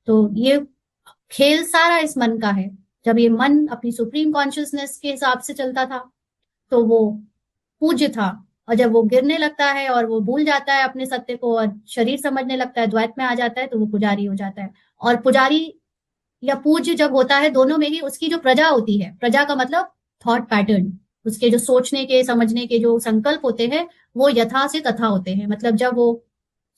तो ये खेल सारा इस मन का है। जब ये मन अपनी सुप्रीम कॉन्शियसनेस के हिसाब से चलता था तो वो पूज्य था, और जब वो गिरने लगता है और वो भूल जाता है अपने सत्य को और शरीर समझने लगता है, द्वैत में आ जाता है, तो वो पुजारी हो जाता है। और पुजारी या पूज्य जब होता है, दोनों में ही उसकी जो प्रजा होती है, प्रजा का मतलब थॉट पैटर्न, उसके जो सोचने के समझने के जो संकल्प होते हैं वो यथा से तथा होते हैं। मतलब जब वो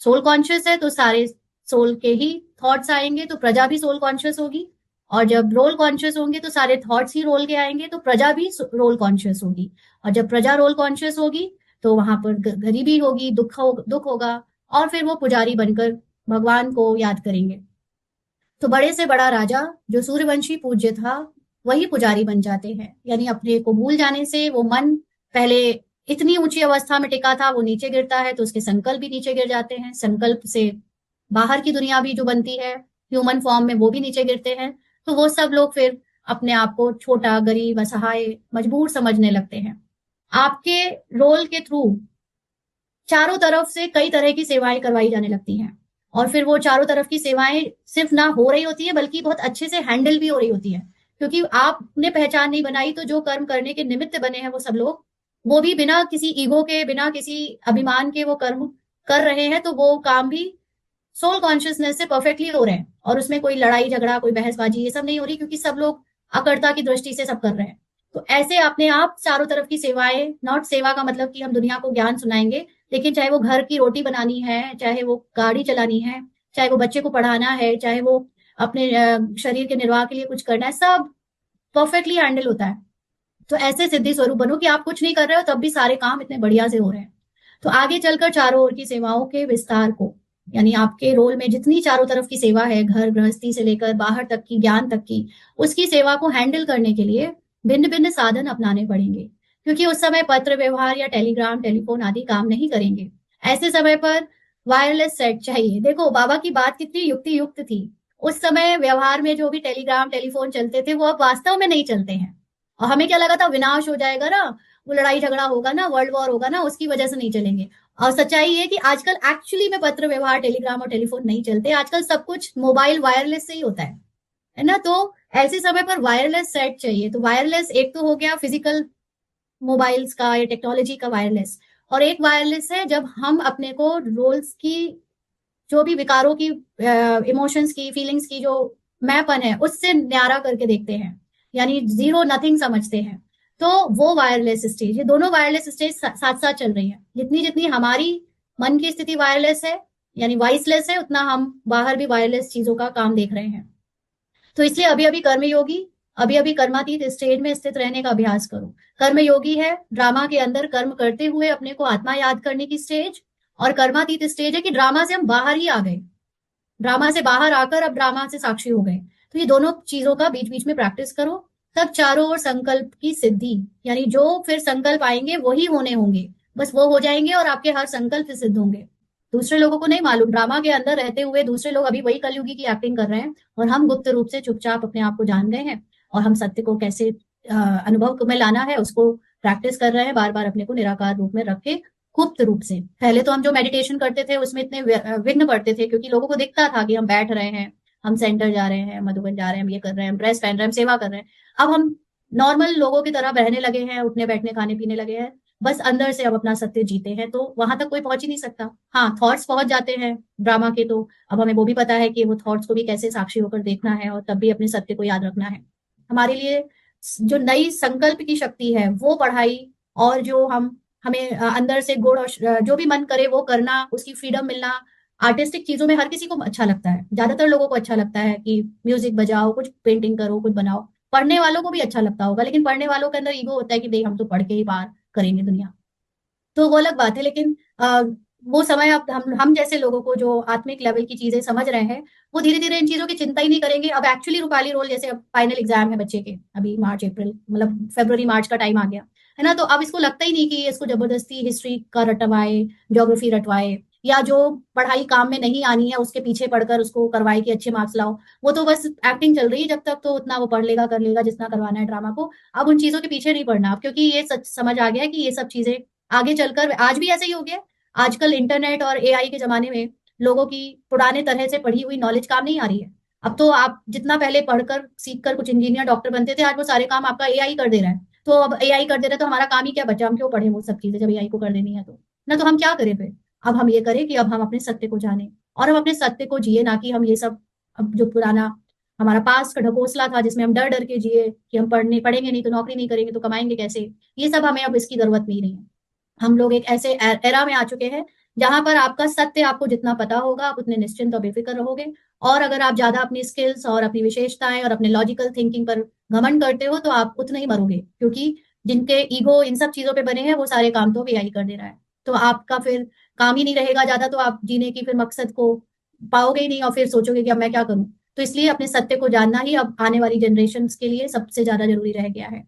सोल कॉन्शियस है तो सारे सोल के ही थॉट्स आएंगे, तो प्रजा भी सोल कॉन्शियस होगी। और जब रोल कॉन्शियस होंगे तो सारे थॉट्स ही रोल के आएंगे, तो प्रजा भी रोल कॉन्शियस होगी। और जब प्रजा रोल कॉन्शियस होगी तो वहां पर गरीबी होगी, दुख होगा, और फिर वो पुजारी बनकर भगवान को याद करेंगे। तो बड़े से बड़ा राजा जो सूर्यवंशी पूज्य था वही पुजारी बन जाते हैं। यानी अपने को भूल जाने से वो मन पहले इतनी ऊंची अवस्था में टिका था, वो नीचे गिरता है, तो उसके संकल्प भी नीचे गिर जाते हैं। संकल्प से बाहर की दुनिया भी जो बनती है ह्यूमन फॉर्म में, वो भी नीचे गिरते हैं। तो वो सब लोग फिर अपने आप को छोटा, गरीब, असहाय, मजबूर समझने लगते हैं। आपके रोल के थ्रू चारों तरफ से कई तरह की सेवाएं करवाई जाने लगती हैं, और फिर वो चारों तरफ की सेवाएं सिर्फ ना हो रही होती है बल्कि बहुत अच्छे से हैंडल भी हो रही होती है। क्योंकि आपने पहचान नहीं बनाई, तो जो कर्म करने के निमित्त बने हैं वो सब लोग, वो भी बिना किसी ईगो के, बिना किसी अभिमान के वो कर्म कर रहे हैं, तो वो काम भी सोल कॉन्शियसनेस से परफेक्टली हो रहे हैं। और उसमें कोई लड़ाई झगड़ा, कोई बहसबाजी ये सब नहीं हो रही, क्योंकि सब लोग अकर्ता की दृष्टि से सब कर रहे हैं। तो ऐसे अपने आप चारों तरफ की सेवाएं, नॉट सेवा का मतलब कि हम दुनिया को ज्ञान सुनाएंगे, लेकिन चाहे वो घर की रोटी बनानी है, चाहे वो गाड़ी चलानी है, चाहे वो बच्चे को पढ़ाना है, चाहे वो अपने शरीर के निर्वाह के लिए कुछ करना है, सब परफेक्टली हैंडल होता है। तो ऐसे सिद्धि स्वरूप बनो कि आप कुछ नहीं कर रहे हो तब भी सारे काम इतने बढ़िया से हो रहे हैं। तो आगे चलकर चारों ओर की सेवाओं के विस्तार को, यानी आपके रोल में जितनी चारों तरफ की सेवा है, घर गृहस्थी से लेकर बाहर तक की, ज्ञान तक की, उसकी सेवा को हैंडल करने के लिए भिन्न भिन्न साधन अपनाने पड़ेंगे। क्योंकि उस समय पत्र व्यवहार या टेलीग्राम, टेलीफोन आदि काम नहीं करेंगे। ऐसे समय पर वायरलेस सेट चाहिए। देखो बाबा की बात कितनी युक्ति युक्त थी। उस समय व्यवहार में जो भी टेलीग्राम, टेलीफोन चलते थे वो अब वास्तव में नहीं चलते हैं। और हमें क्या लगा था, विनाश हो जाएगा ना, वो लड़ाई झगड़ा होगा ना, वर्ल्ड वॉर होगा ना, उसकी वजह से नहीं चलेंगे। और सच्चाई ये कि आजकल एक्चुअली में पत्र व्यवहार, टेलीग्राम और टेलीफोन नहीं चलते। आजकल सब कुछ मोबाइल वायरलेस से ही होता है ना। तो ऐसे समय पर वायरलेस सेट चाहिए। तो वायरलेस एक तो हो गया फिजिकल मोबाइल्स का या टेक्नोलॉजी का वायरलेस, और एक वायरलेस है जब हम अपने को रोल्स की, जो भी विकारों की, इमोशंस की, फीलिंग्स की जो मैपन है उससे न्यारा करके देखते हैं, यानी जीरो नथिंग समझते हैं। तो वो वायरलेस स्टेज, ये दोनों वायरलेस स्टेज साथ साथ चल रही है। जितनी जितनी हमारी मन की स्थिति वायरलेस है, यानी वॉइसलेस है, उतना हम बाहर भी वायरलेस चीजों का काम देख रहे हैं। तो इसलिए अभी अभी कर्मयोगी, अभी अभी कर्मातीत स्टेज में स्थित रहने का अभ्यास करो। कर्मयोगी है ड्रामा के अंदर कर्म करते हुए अपने को आत्मा याद करने की स्टेज, और कर्मातीत स्टेज है कि ड्रामा से हम बाहर ही आ गए, ड्रामा से बाहर आकर अब ड्रामा से साक्षी हो गए। तो ये दोनों चीजों का बीच बीच में प्रैक्टिस करो। तब चारों ओर संकल्प की सिद्धि, यानी जो फिर संकल्प आएंगे वही होने होंगे, बस वो हो जाएंगे और आपके हर संकल्प सिद्ध होंगे। दूसरे लोगों को नहीं मालूम, ड्रामा के अंदर रहते हुए दूसरे लोग अभी वही कलयुगी की एक्टिंग कर रहे हैं, और हम गुप्त रूप से चुपचाप अपने आप को जान गए हैं। और हम सत्य को कैसे अनुभव में लाना है उसको प्रैक्टिस कर रहे हैं, बार बार अपने को निराकार रूप में रख के, गुप्त रूप से। पहले तो हम जो मेडिटेशन करते थे उसमें इतने विघ्न पड़ते थे, क्योंकि लोगों को दिखता था कि हम बैठ रहे हैं, हम सेंटर जा रहे हैं, मधुबन जा रहे हैं, हम ये कर रहे हैं, हम ड्रेस पहन रहे हैं, हम सेवा कर रहे हैं। अब हम नॉर्मल लोगों की तरह रहने लगे हैं, उठने बैठने खाने पीने लगे हैं, बस अंदर से अब अपना सत्य जीते हैं। तो वहां तक कोई पहुंच ही नहीं सकता। हाँ, थॉट्स पहुंच जाते हैं ड्रामा के, तो अब हमें वो भी पता है कि वो थॉट्स को भी कैसे साक्षी होकर देखना है, और तब भी अपने सत्य को याद रखना है। हमारे लिए जो नई संकल्प की शक्ति है वो पढ़ाई, और जो हम हमें अंदर से गुण और जो भी मन करे वो करना, उसकी फ्रीडम मिलना। आर्टिस्टिक चीजों में हर किसी को अच्छा लगता है, ज्यादातर लोगों को अच्छा लगता है कि म्यूजिक बजाओ, कुछ पेंटिंग करो, कुछ बनाओ। पढ़ने वालों को भी अच्छा लगता होगा, लेकिन पढ़ने वालों के अंदर ईगो होता है कि भाई हम तो पढ़ के ही पार करेंगे दुनिया। तो वो अलग बात है। लेकिन वो समय अब हम जैसे लोगों को जो आत्मिक लेवल की चीजें समझ रहे हैं, वो धीरे धीरे इन चीजों की चिंता ही नहीं करेंगे। अब एक्चुअली रूपाली रोल, जैसे अब फाइनल एग्जाम है बच्चे के, अभी मार्च अप्रैल, मतलब फरवरी मार्च का टाइम आ गया है ना। तो अब इसको लगता ही नहीं कि इसको जबरदस्ती हिस्ट्री का रटवाए, ज्योग्राफी रटवाए, या जो पढ़ाई काम में नहीं आनी है उसके पीछे पढ़कर उसको करवाए कि अच्छे मार्क्स लाओ। वो तो बस एक्टिंग चल रही है जब तक, तो उतना वो पढ़ लेगा, कर लेगा जितना करवाना है ड्रामा को। अब उन चीजों के पीछे नहीं पढ़ना अब, क्योंकि ये सच समझ आ गया कि ये सब चीजें आगे चलकर, आज भी ऐसे ही हो गया। आजकल इंटरनेट और एआई के जमाने में लोगों की पुराने तरह से पढ़ी हुई नॉलेज काम नहीं आ रही है। अब तो आप जितना पहले पढ़कर सीख कर कुछ इंजीनियर डॉक्टर बनते थे, आज वो सारे काम आपका एआई कर दे रहा है। तो अब एआई कर दे रहा है तो हमारा काम ही क्या बचा, हम क्यों पढ़े वो सब चीजें जब एआई को कर देनी है तो। ना तो हम क्या करें फिर। अब हम ये करें कि अब हम अपने सत्य को जाने और हम अपने सत्य को जिए, ना कि हम ये सब अब जो पुराना हमारा पास का ढकोसला था जिसमें हम डर डर के जिए कि हम पढ़ेंगे नहीं तो नौकरी नहीं करेंगे तो कमाएंगे कैसे। ये सब हमें अब इसकी जरूरत नहीं रही है। हम लोग एक ऐसे एरा में आ चुके हैं जहां पर आपका सत्य आपको जितना पता होगा आप उतने निश्चिंत और बेफिक्र रहोगे। और अगर आप ज्यादा अपनी स्किल्स और अपनी विशेषताएं और अपने लॉजिकल थिंकिंग पर घमंड करते हो तो आप उतना ही मरोगे, क्योंकि जिनके ईगो इन सब चीजों पे बने हैं वो सारे काम तो एआई कर दे रहा है। तो आपका फिर काम ही नहीं रहेगा ज्यादा, तो आप जीने की फिर मकसद को पाओगे ही नहीं और फिर सोचोगे कि अब मैं क्या करूं। तो इसलिए अपने सत्य को जानना ही अब आने वाली जनरेशन के लिए सबसे ज्यादा जरूरी रह गया है।